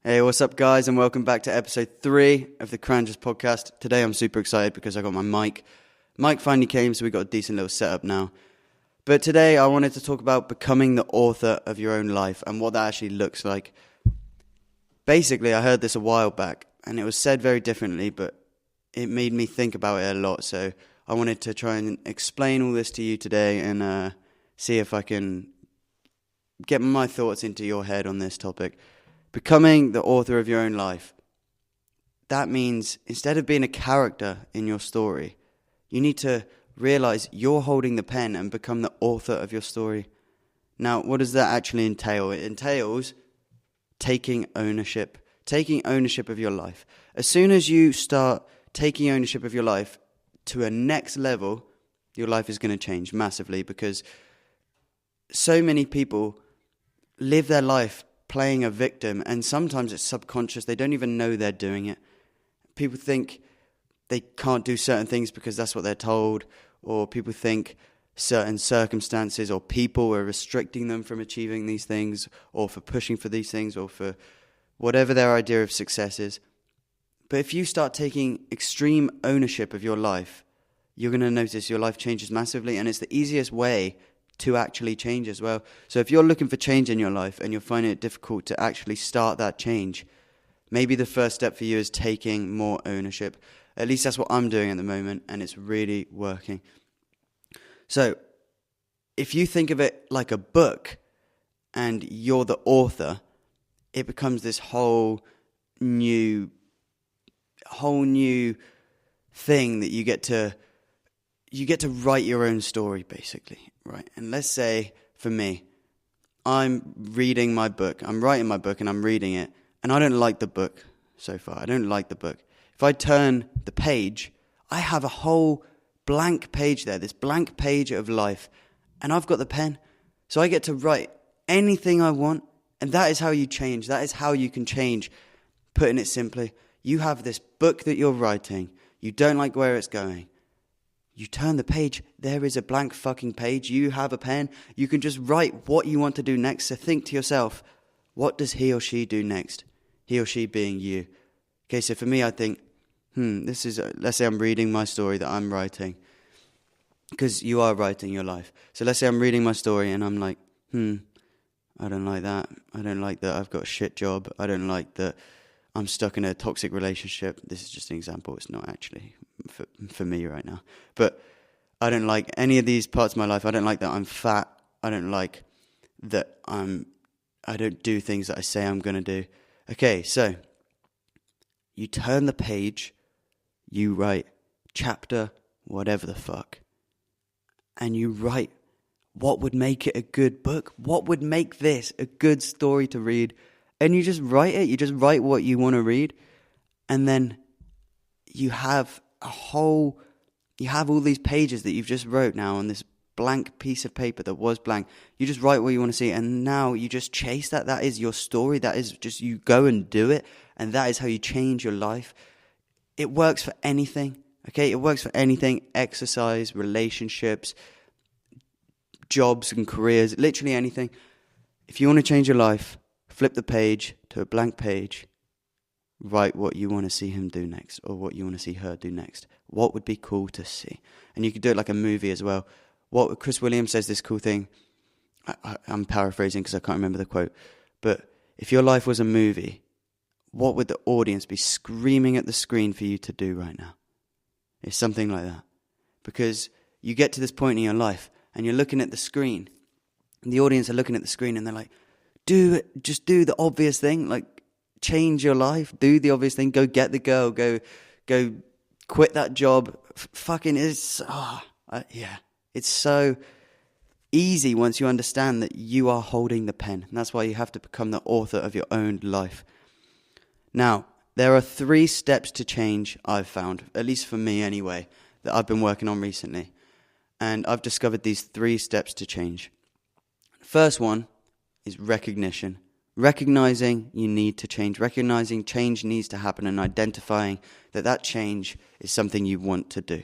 Hey, what's up, guys, and welcome back to episode 3 of the Cranjis podcast. Today I'm super excited because I got my mic. Mic finally came, so we got a decent little setup now. But today I wanted to talk about becoming the author of your own life and what that actually looks like. Basically, I heard this a while back, and it was said very differently, but it made me think about it a lot. So I wanted to try and explain all this to you today and see if I can get my thoughts into your head on this topic. Becoming the author of your own life. That means instead of being a character in your story, you need to realize you're holding the pen and become the author of your story. Now, what does that actually entail? It entails taking ownership of your life. As soon as you start taking ownership of your life to a next level, your life is going to change massively, because so many people live their life playing a victim, and sometimes it's subconscious. They don't even know they're doing it. People think they can't do certain things because that's what they're told, or people think certain circumstances or people are restricting them from achieving these things, or for pushing for these things, or for whatever their idea of success is. But if you start taking extreme ownership of your life, you're going to notice your life changes massively, and it's the easiest way to actually change as well. So if you're looking for change in your life and you're finding it difficult to actually start that change, maybe the first step for you is taking more ownership. At least that's what I'm doing at the moment, and it's really working. So if you think of it like a book and you're the author, it becomes this whole new thing that you get to write your own story, basically, right? And let's say, for me, I'm reading my book. I'm writing my book and I'm reading it, and I don't like the book so far. I don't like the book. If I turn the page, I have a whole blank page there, this blank page of life, and I've got the pen. So I get to write anything I want, and that is how you change. That is how you can change. Putting it simply, you have this book that you're writing. You don't like where it's going. You turn the page, there is a blank fucking page. You have a pen. You can just write what you want to do next. So think to yourself, what does he or she do next? He or she being you. Okay, so for me, I think, this is, let's say I'm reading my story that I'm writing. Because you are writing your life. So let's say I'm reading my story and I'm like, I don't like that. I don't like that I've got a shit job. I don't like that I'm stuck in a toxic relationship. This is just an example. It's not actually for me right now. But I don't like any of these parts of my life. I don't like that I'm fat. I don't like that I don't do things that I say I'm going to do. Okay, so you turn the page, you write chapter whatever the fuck, and you write what would make it a good book, what would make this a good story to read, and you just write it. You just write what you want to read, and then you have all these pages that you've just wrote now on this blank piece of paper that was blank. You just write what you want to see, and now you just chase that. That is your story. That is just, you go and do it, and that is how you change your life. It works for anything, okay? It works for anything: exercise, relationships, jobs and careers, literally anything. If you want to change your life, flip the page to a blank page. Write what you want to see him do next, or what you want to see her do next. What would be cool to see? And you could do it like a movie as well. What Chris Williams says, this cool thing, I'm paraphrasing because I can't remember the quote, but if your life was a movie, what would the audience be screaming at the screen for you to do right now? It's something like that. Because you get to this point in your life and you're looking at the screen, and the audience are looking at the screen and they're like, just do the obvious thing, like change your life, do the obvious thing, go get the girl, go quit that job. It's so easy once you understand that you are holding the pen. And that's why you have to become the author of your own life. Now, there are 3 steps to change I've found, at least for me anyway, that I've been working on recently. And I've discovered these 3 steps to change. First one is recognition. Recognizing you need to change, recognizing change needs to happen, and identifying that change is something you want to do.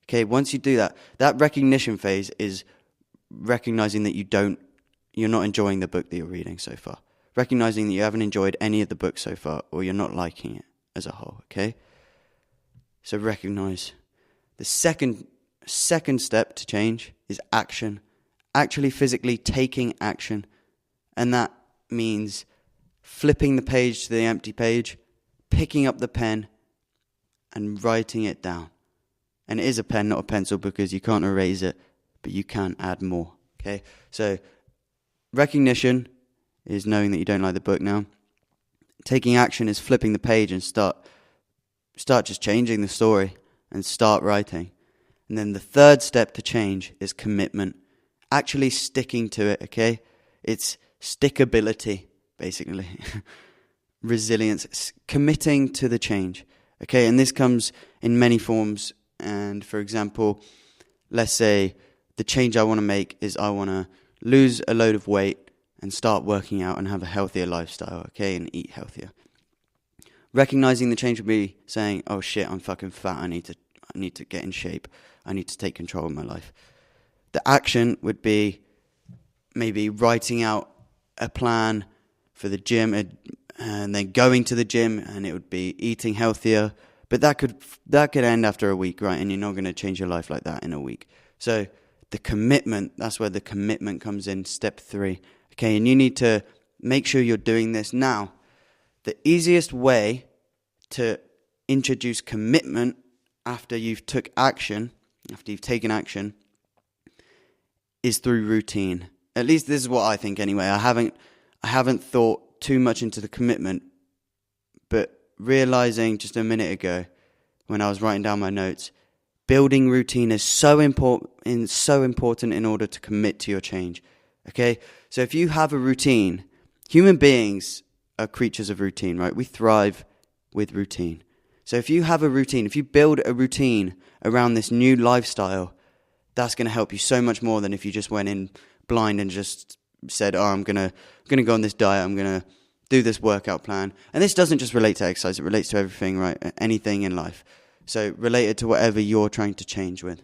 Okay, once you do that, that recognition phase is recognizing that you're not enjoying the book that you're reading so far. recognizing that you haven't enjoyed any of the book so far, or you're not liking it as a whole, okay? So recognize. The second step to change is action. Actually physically taking action. And that means flipping the page to the empty page, picking up the pen, and writing it down. And it is a pen, not a pencil, because you can't erase it, but you can add more, okay? So recognition is knowing that you don't like the book now. Taking action is flipping the page and start just changing the story and start writing. And then the third step to change is commitment. Actually sticking to it, okay? It's stickability, basically. Resilience. Committing to the change, okay? And this comes in many forms. And for example, let's say the change I want to make is I want to lose a load of weight and start working out and have a healthier lifestyle, okay, and eat healthier. Recognizing the change would be saying, oh shit, I'm fucking fat, I need to get in shape, I need to take control of my life. The action would be maybe writing out a plan for the gym and then going to the gym, and it would be eating healthier, but that could end after a week, right? And you're not going to change your life like that in a week. So the commitment, that's where the commitment comes in, step 3. Okay, and you need to make sure you're doing this now. The easiest way to introduce commitment after you've taken action, is through routine. At least this is what I think anyway. I haven't thought too much into the commitment, but realizing just a minute ago when I was writing down my notes, building routine is so important in order to commit to your change. Okay? So if you have a routine, human beings are creatures of routine, right? We thrive with routine. So if you have a routine, if you build a routine around this new lifestyle, that's going to help you so much more than if you just went in blind and just said, oh, I'm going to go on this diet, I'm going to do this workout plan. And this doesn't just relate to exercise, it relates to everything, right? Anything in life. So related to whatever you're trying to change with.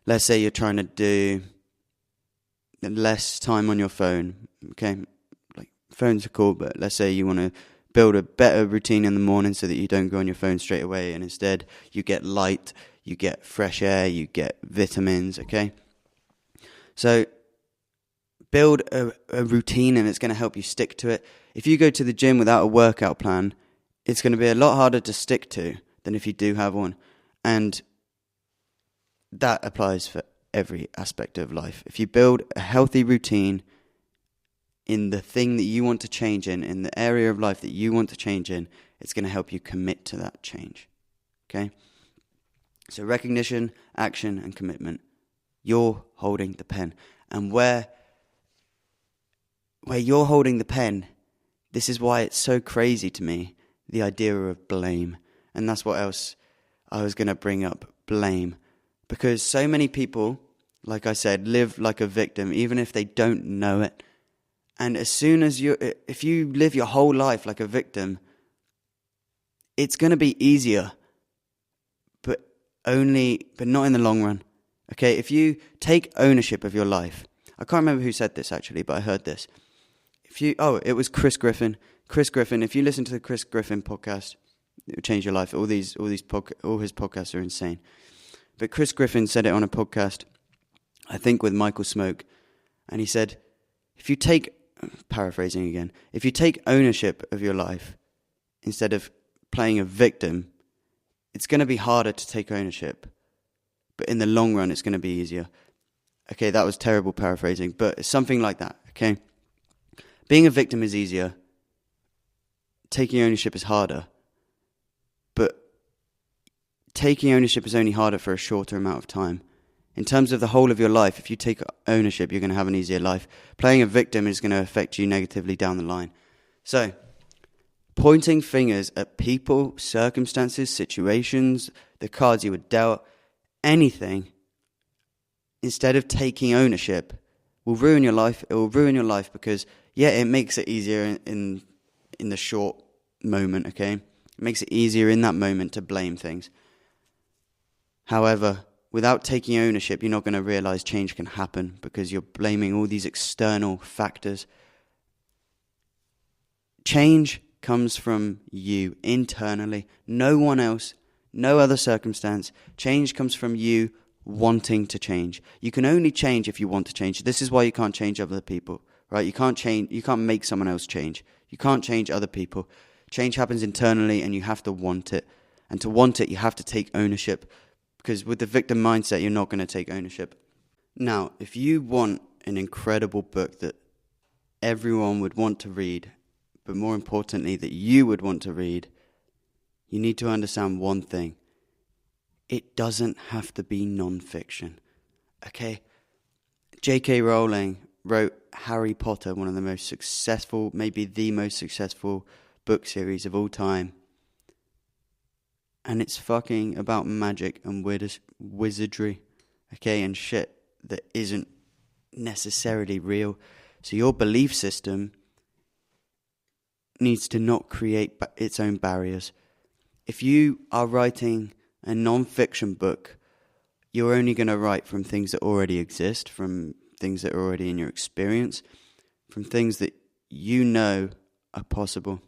Let's say you're trying to do less time on your phone, okay? Like, phones are cool, but let's say you want to build a better routine in the morning so that you don't go on your phone straight away, and instead you get light, you get fresh air, you get vitamins, okay? So build a routine, and it's going to help you stick to it. If you go to the gym without a workout plan, it's going to be a lot harder to stick to than if you do have one. And that applies for every aspect of life. If you build a healthy routine in the thing that you want to change in the area of life that you want to change in, it's going to help you commit to that change. Okay? So recognition, action, and commitment. You're holding the pen. And where you're holding the pen, this is why it's so crazy to me, the idea of blame. And that's what else I was going to bring up, blame. Because so many people, like I said, live like a victim, even if they don't know it. And as soon as if you live your whole life like a victim, it's going to be easier, but not in the long run. Okay, if you take ownership of your life, I can't remember who said this actually, but I heard this. It was Chris Griffin. Chris Griffin. If you listen to the Chris Griffin podcast, it will change your life. All his podcasts are insane. But Chris Griffin said it on a podcast, I think with Michael Smoke, and he said, paraphrasing again, if you take ownership of your life instead of playing a victim, it's going to be harder to take ownership. But in the long run, it's going to be easier. Okay, that was terrible paraphrasing, but it's something like that, okay? Being a victim is easier. Taking ownership is harder. But taking ownership is only harder for a shorter amount of time. In terms of the whole of your life, if you take ownership, you're going to have an easier life. Playing a victim is going to affect you negatively down the line. So, pointing fingers at people, circumstances, situations, the cards you were dealt, anything, instead of taking ownership, will ruin your life. It will ruin your life because, yeah, it makes it easier in the short moment, okay? It makes it easier in that moment to blame things. However, without taking ownership, you're not going to realize change can happen because you're blaming all these external factors. Change comes from you internally. No one else, no other circumstance. Change comes from you wanting to change. You can only change if you want to change. This is why you can't change other people, right? You can't make someone else change. You can't change other people. Change happens internally and you have to want it. And to want it, you have to take ownership. Because with the victim mindset, you're not going to take ownership. Now, if you want an incredible book that everyone would want to read, but more importantly, that you would want to read, you need to understand one thing. It doesn't have to be non-fiction, okay? J.K. Rowling wrote Harry Potter, one of the most successful, maybe the most successful book series of all time. And it's fucking about magic and wizardry, okay, and shit that isn't necessarily real. So your belief system needs to not create its own barriers. If you are writing a non-fiction book, you're only going to write from things that already exist, from things that are already in your experience, from things that you know are possible.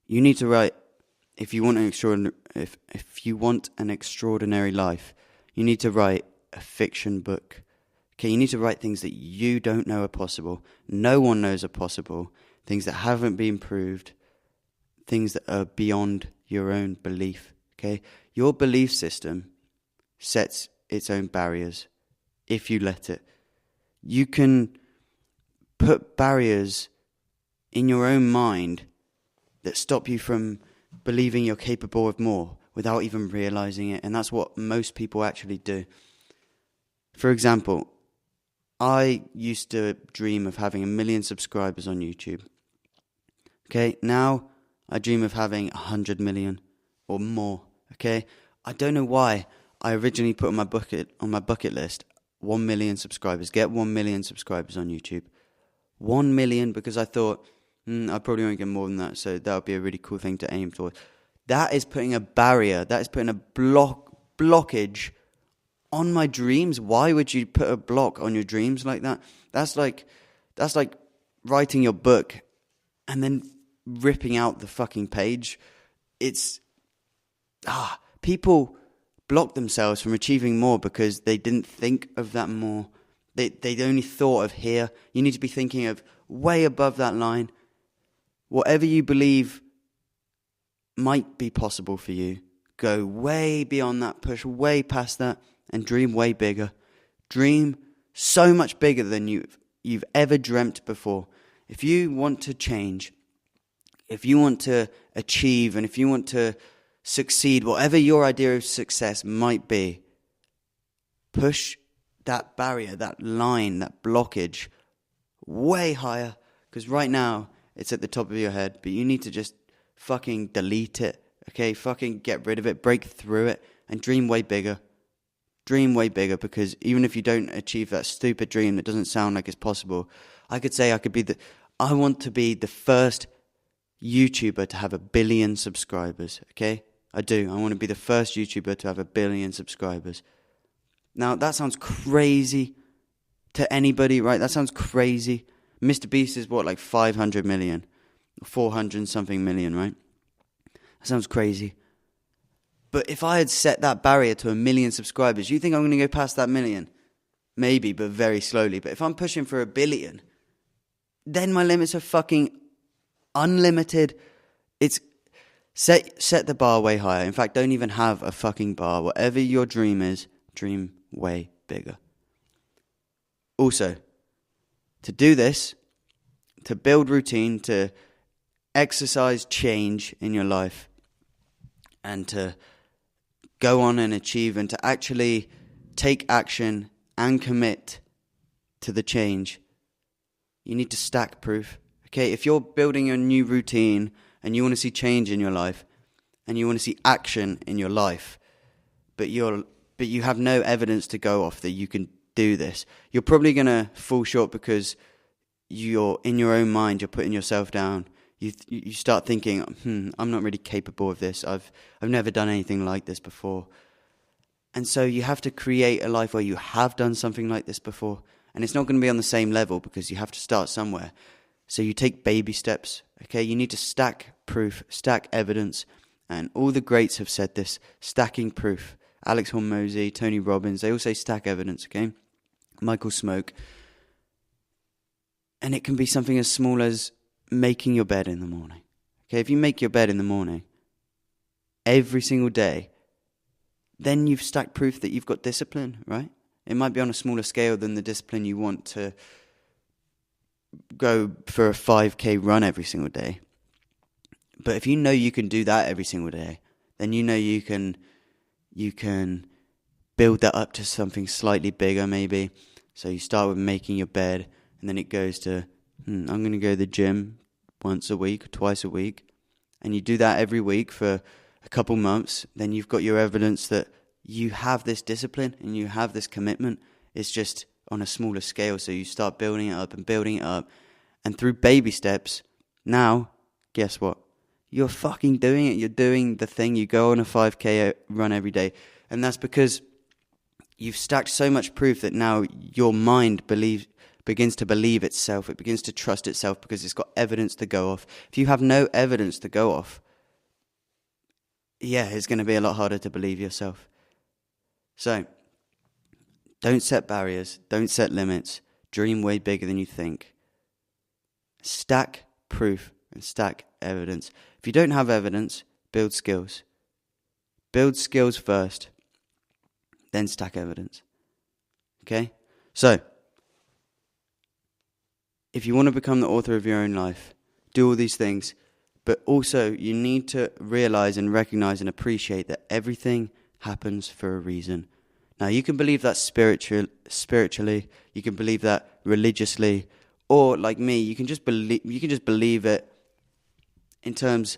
You need to write, if you want an extraordinary life, you need to write a fiction book. Okay, you need to write things that you don't know are possible, no one knows are possible, things that haven't been proved, things that are beyond your own belief. Okay, your belief system sets its own barriers if you let it. You can put barriers in your own mind that stop you from believing you're capable of more without even realizing it, and that's what most people actually do. For example, I used to dream of having 1 million subscribers on YouTube. Okay, now I dream of having 100 million or more. Okay, I don't know why I originally put on my bucket list 1 million subscribers. Get 1 million subscribers on YouTube. 1 million because I thought I probably won't get more than that, so that would be a really cool thing to aim towards. That is putting a barrier. That is putting a blockage on my dreams. Why would you put a block on your dreams like that? That's like writing your book and then ripping out the fucking page. People block themselves from achieving more because they didn't think of that more. They only thought of here. You need to be thinking of way above that line. Whatever you believe might be possible for you, go way beyond that, push way past that, and dream way bigger. Dream so much bigger than you've ever dreamt before. If you want to change, if you want to achieve, and if you want to succeed, whatever your idea of success might be, push that barrier, that line, that blockage way higher. Because right now, it's at the top of your head, but you need to just fucking delete it, okay? Fucking get rid of it, break through it, and dream way bigger. Dream way bigger, because even if you don't achieve that stupid dream that doesn't sound like it's possible, I could say I want to be the first YouTuber to have 1 billion subscribers, okay? I do. I want to be the first YouTuber to have 1 billion subscribers. Now, that sounds crazy to anybody, right? That sounds crazy. Mr. Beast is what, like 500 million? 400 and something million, right? That sounds crazy. But if I had set that barrier to 1 million subscribers, you think I'm going to go past that million? Maybe, but very slowly. But if I'm pushing for 1 billion, then my limits are fucking unlimited. It's set the bar way higher. In fact, don't even have a fucking bar. Whatever your dream is, dream way bigger. Also, to do this, to build routine, to exercise change in your life, and to go on and achieve, and to actually take action and commit to the change, you need to stack proof. Okay, if you're building a new routine and you want to see change in your life, and you want to see action in your life, but you have no evidence to go off that you can do this, you're probably going to fall short because you're in your own mind, you're putting yourself down. You start thinking, I'm not really capable of this. I've never done anything like this before. And so you have to create a life where you have done something like this before. And it's not going to be on the same level because you have to start somewhere. So you take baby steps. Okay, you need to stack proof, stack evidence. And all the greats have said this, stacking proof. Alex Hormozy, Tony Robbins, they all say stack evidence, okay? Michael Smoke. And it can be something as small as making your bed in the morning. Okay, if you make your bed in the morning, every single day, then you've stacked proof that you've got discipline, right? It might be on a smaller scale than the discipline you want to go for a 5K run every single day. But if you know you can do that every single day, then you know you can build that up to something slightly bigger maybe. So you start with making your bed, and then it goes to, I'm going to go to the gym once a week, twice a week. And you do that every week for a couple months, then you've got your evidence that you have this discipline and you have this commitment. It's just on a smaller scale. So you start building it up and building it up. And through baby steps, now, guess what? You're fucking doing it. You're doing the thing. You go on a 5K run every day. And that's because you've stacked so much proof that now your mind begins to believe itself. It begins to trust itself because it's got evidence to go off. If you have no evidence to go off, yeah, it's going to be a lot harder to believe yourself. So, don't set barriers. Don't set limits. Dream way bigger than you think. Stack proof and stack evidence. If you don't have evidence, build skills. Build skills first, then stack evidence. Okay? So, if you want to become the author of your own life, do all these things. But also, you need to realize and recognize and appreciate that everything happens for a reason. Now, you can believe that spiritually, you can believe that religiously, or like me, you can just believe it in terms,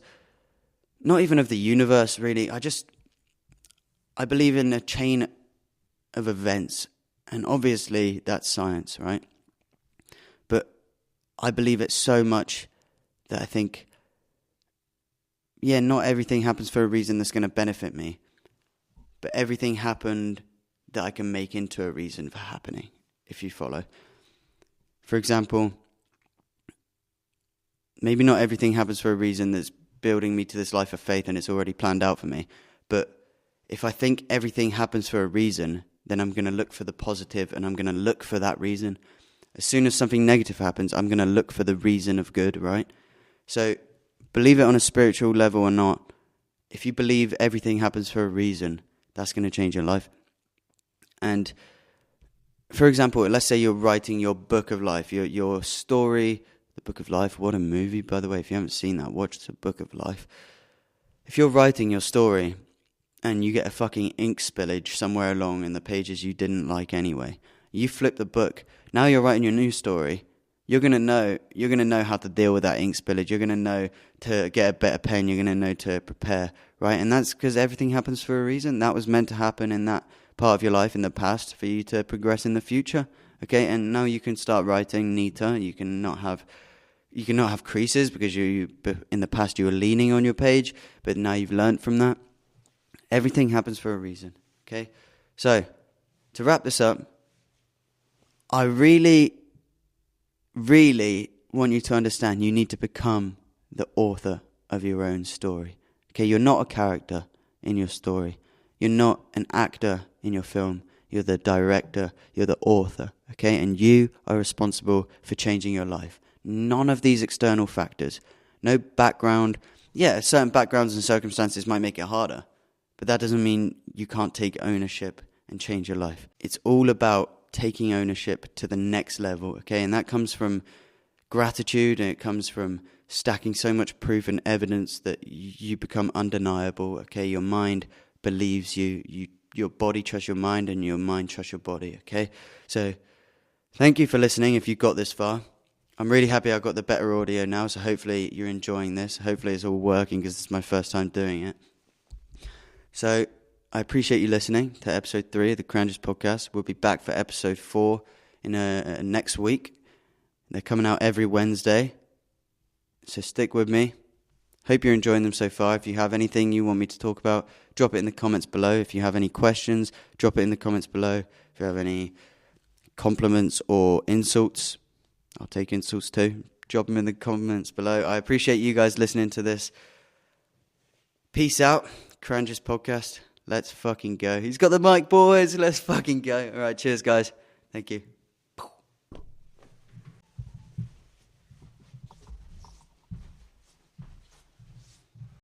not even of the universe, really. I believe in a chain of events, and obviously that's science, right? But I believe it so much that I think, yeah, not everything happens for a reason that's going to benefit me, but everything happened that I can make into a reason for happening, if you follow. For example, maybe not everything happens for a reason that's building me to this life of faith and it's already planned out for me, but if I think everything happens for a reason, then I'm going to look for the positive and I'm going to look for that reason. As soon as something negative happens, I'm going to look for the reason of good, right? So, believe it on a spiritual level or not, if you believe everything happens for a reason, that's going to change your life. And for example, let's say you're writing your book of life, your story, the book of life. What a movie, by the way. If you haven't seen that, watch the book of life. If you're writing your story and you get a fucking ink spillage somewhere along in the pages you didn't like anyway, you flip the book. Now you're writing your new story. You're gonna know how to deal with that ink spillage. You're gonna know to get a better pen. You're gonna know to prepare, right? And that's because everything happens for a reason. That was meant to happen in that part of your life in the past for you to progress in the future. Okay, and now you can start writing neater. You cannot have creases because you in the past you were leaning on your page, but now you've learned from that. Everything happens for a reason. Okay, so to wrap this up, I really want you to understand you need to become the author of your own story. Okay, you're not a character in your story. You're not an actor in your film. You're the director. You're the author. Okay, and you are responsible for changing your life. None of these external factors. No background. Yeah, certain backgrounds and circumstances might make it harder, but that doesn't mean you can't take ownership and change your life. It's all about taking ownership to the next level, okay? And that comes from gratitude, and it comes from stacking so much proof and evidence that you become undeniable, okay? Your mind believes you, your body trusts your mind, and your mind trusts your body, okay? So thank you for listening if you got this far. I'm really happy I got the better audio now, so hopefully you're enjoying this. Hopefully it's all working because it's my first time doing it. So I appreciate you listening to episode 3 of the Cranjis podcast. We'll be back for episode 4 in next week. They're coming out every Wednesday, so stick with me. Hope you're enjoying them so far. If you have anything you want me to talk about, drop it in the comments below. If you have any questions, drop it in the comments below. If you have any compliments or insults, I'll take insults too. drop them in the comments below. I appreciate you guys listening to this. Peace out. Cranjis podcast. Let's fucking go. He's got the mic, boys. Let's fucking go. All right, cheers, guys. Thank you.